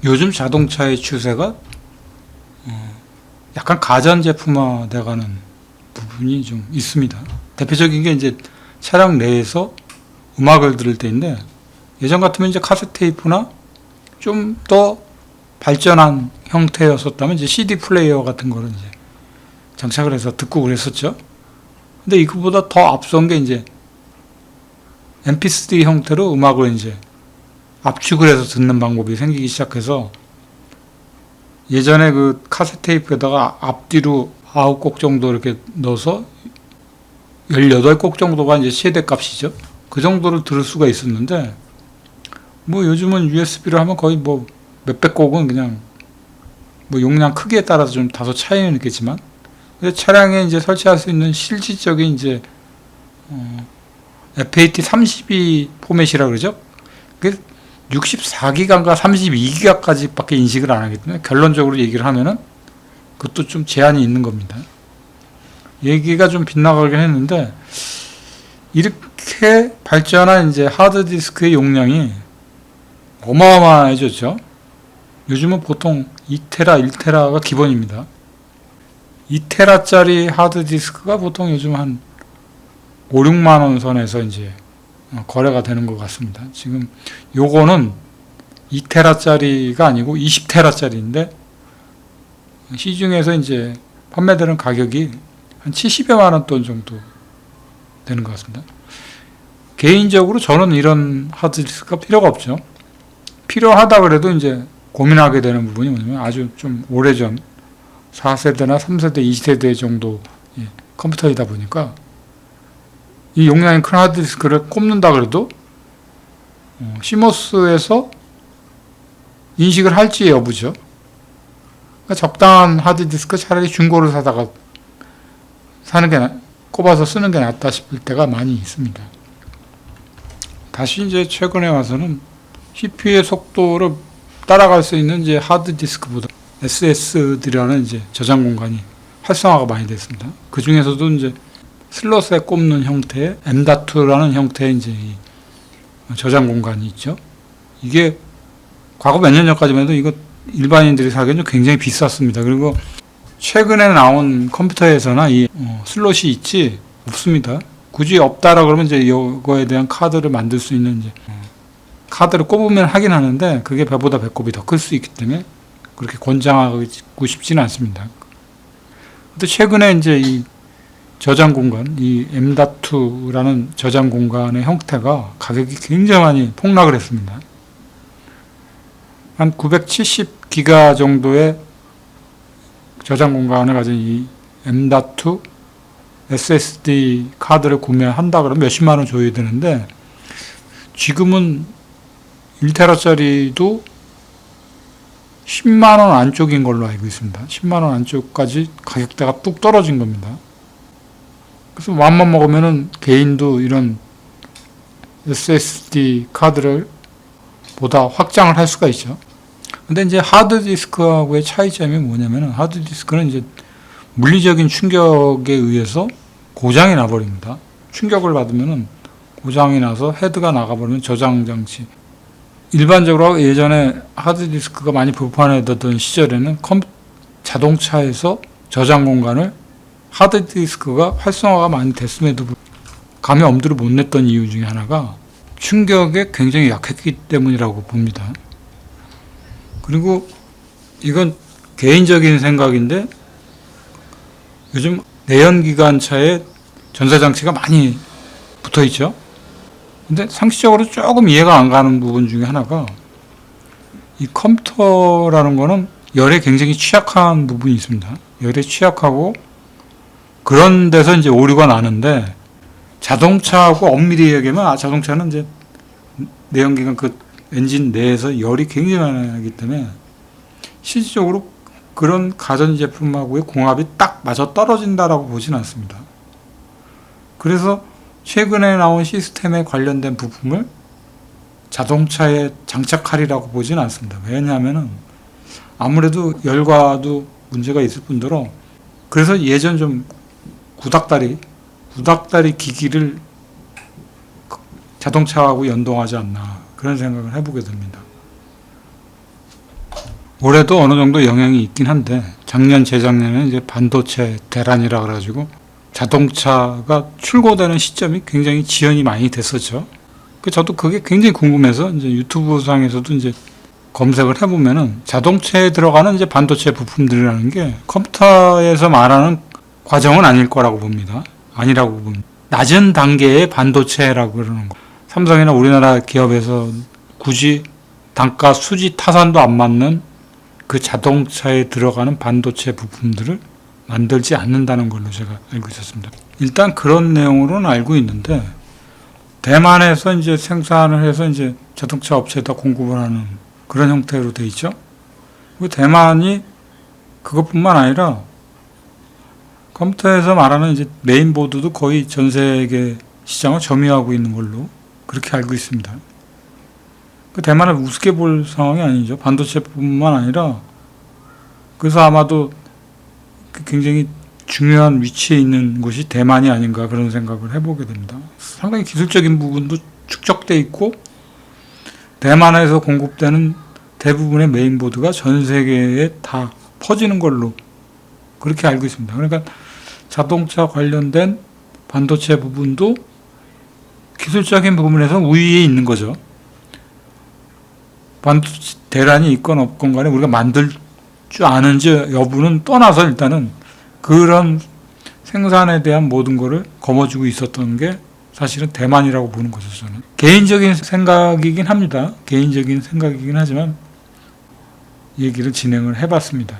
요즘 자동차의 추세가 약간 가전제품화 돼가는 부분이 좀 있습니다. 대표적인 게 이제 차량 내에서 음악을 들을 때인데, 예전 같으면 이제 카세트 테이프나 좀 더 발전한 형태였었다면 이제 CD 플레이어 같은 거를 이제 장착을 해서 듣고 그랬었죠. 근데 이거보다 더 앞선 게 이제 MP3 형태로 음악을 이제 압축을 해서 듣는 방법이 생기기 시작해서, 예전에 그 카세트 테이프에다가 앞뒤로 9곡 정도 이렇게 넣어서 18곡 정도가 이제 최대 값이죠. 그 정도를 들을 수가 있었는데, 뭐 요즘은 USB로 하면 거의 뭐 몇백 곡은 그냥 뭐 용량 크기에 따라서 좀 다소 차이는 있겠지만, 차량에 이제 설치할 수 있는 실질적인 이제 FAT32 포맷이라고 그러죠. 그 64기가인가 32기가까지 밖에 인식을 안 하기 때문에, 결론적으로 얘기를 하면은 그것도 좀 제한이 있는 겁니다. 얘기가 좀 빗나가긴 했는데, 이렇게 발전한 이제 하드디스크의 용량이 어마어마해졌죠. 요즘은 보통 2테라, 1테라가 기본입니다. 2테라짜리 하드디스크가 보통 요즘 한 5, 6만 원 선에서 이제 거래가 되는 것 같습니다. 지금 요거는 2테라짜리가 아니고 20테라짜리인데, 시중에서 이제 판매되는 가격이 한 70여만 원 돈 정도 되는 것 같습니다. 개인적으로 저는 이런 하드디스크가 필요가 없죠. 필요하다 그래도 이제 고민하게 되는 부분이 뭐냐면, 아주 좀 오래전 4세대나 3세대, 2세대 정도 컴퓨터이다 보니까 이 용량이 큰 하드디스크를 꼽는다 그래도 시모스에서 인식을 할지 여부죠. 그러니까 적당한 하드디스크 차라리 중고를 사다가 꼽아서 쓰는 게 낫다 싶을 때가 많이 있습니다. 다시 이제 최근에 와서는 CPU의 속도를 따라갈 수 있는 이제 하드디스크보다 SSD라는 이제 저장 공간이 활성화가 많이 됐습니다. 그 중에서도 이제 슬롯에 꼽는 형태의 M.2라는 형태의 이제 저장 공간이 있죠. 이게 과거 몇 년 전까지만 해도 이거 일반인들이 사기에는 굉장히 비쌌습니다. 그리고 최근에 나온 컴퓨터에서나 이 슬롯이 있지 없습니다. 굳이 없다라 그러면 이제 이거에 대한 카드를 만들 수 있는 이제 카드를 꼽으면 하긴 하는데, 그게 배보다 배꼽이 더 클 수 있기 때문에 그렇게 권장하고 싶지는 않습니다. 근데 최근에 이제 이 저장 공간, 이 M.2라는 저장 공간의 형태가 가격이 굉장히 많이 폭락을 했습니다. 한 970기가 정도의 저장 공간을 가진 이 M.2 SSD 카드를 구매한다 그러면 몇십만 원 줘야 되는데, 지금은 1테라짜리도 10만 원 안쪽인 걸로 알고 있습니다. 10만 원 안쪽까지 가격대가 뚝 떨어진 겁니다. 그래서 마음만 먹으면은 개인도 이런 SSD 카드를 보다 확장을 할 수가 있죠. 근데 이제 하드디스크하고의 차이점이 뭐냐면은, 하드디스크는 이제 물리적인 충격에 의해서 고장이 나버립니다. 충격을 받으면은 고장이 나서 헤드가 나가버리면 저장 장치. 일반적으로 예전에 하드디스크가 많이 보편화되던 시절에는 자동차에서 저장 공간을 하드디스크가 활성화가 많이 됐음에도 감히 엄두를 못 냈던 이유 중에 하나가 충격에 굉장히 약했기 때문이라고 봅니다. 그리고 이건 개인적인 생각인데, 요즘 내연기관차에 전자장치가 많이 붙어 있죠. 근데 상식적으로 조금 이해가 안 가는 부분 중에 하나가, 이 컴퓨터라는 거는 열에 굉장히 취약한 부분이 있습니다. 열에 취약하고 그런 데서 이제 오류가 나는데, 자동차하고 엄밀히 얘기하면 자동차는 이제 내연기관 그 엔진 내에서 열이 굉장히 많이 나기 때문에 실질적으로 그런 가전제품하고의 궁합이 딱 맞아 떨어진다라고 보지는 않습니다. 그래서 최근에 나온 시스템에 관련된 부품을 자동차에 장착하리라고 보지는 않습니다. 왜냐하면은 아무래도 열과도 문제가 있을 뿐더러, 그래서 예전 좀 구닥다리 기기를 자동차하고 연동하지 않나, 그런 생각을 해보게 됩니다. 올해도 어느 정도 영향이 있긴 한데 작년 재작년에는 이제 반도체 대란이라 그래가지고 자동차가 출고되는 시점이 굉장히 지연이 많이 됐었죠. 저도 그게 굉장히 궁금해서 이제 유튜브 상에서도 이제 검색을 해보면은 자동차에 들어가는 이제 반도체 부품들이라는 게 컴퓨터에서 말하는 과정은 아닐 거라고 봅니다. 아니라고 봅니다. 낮은 단계의 반도체라고 그러는 거. 삼성이나 우리나라 기업에서 굳이 단가 수지 타산도 안 맞는 그 자동차에 들어가는 반도체 부품들을 만들지 않는다는 걸로 제가 알고 있었습니다. 일단 그런 내용으로는 알고 있는데 대만에서 이제 생산을 해서 이제 자동차 업체에다 공급을 하는 그런 형태로 돼 있죠. 대만이 그것뿐만 아니라 컴퓨터에서 말하는 이제 메인보드도 거의 전 세계 시장을 점유하고 있는 걸로 그렇게 알고 있습니다. 대만을 우습게 볼 상황이 아니죠. 반도체뿐만 아니라 그래서 아마도 굉장히 중요한 위치에 있는 곳이 대만이 아닌가 그런 생각을 해보게 됩니다. 상당히 기술적인 부분도 축적돼 있고 대만에서 공급되는 대부분의 메인보드가 전 세계에 다 퍼지는 걸로 그렇게 알고 있습니다. 그러니까 자동차 관련된 반도체 부분도 기술적인 부분에서 우위에 있는 거죠. 반도체 대란이 있건 없건 간에 우리가 만들 줄 아는지 여부는 떠나서 일단은 그런 생산에 대한 모든 거를 거머쥐고 있었던 게 사실은 대만이라고 보는 거죠. 저는 개인적인 생각이긴 합니다. 개인적인 생각이긴 하지만 얘기를 진행을 해봤습니다.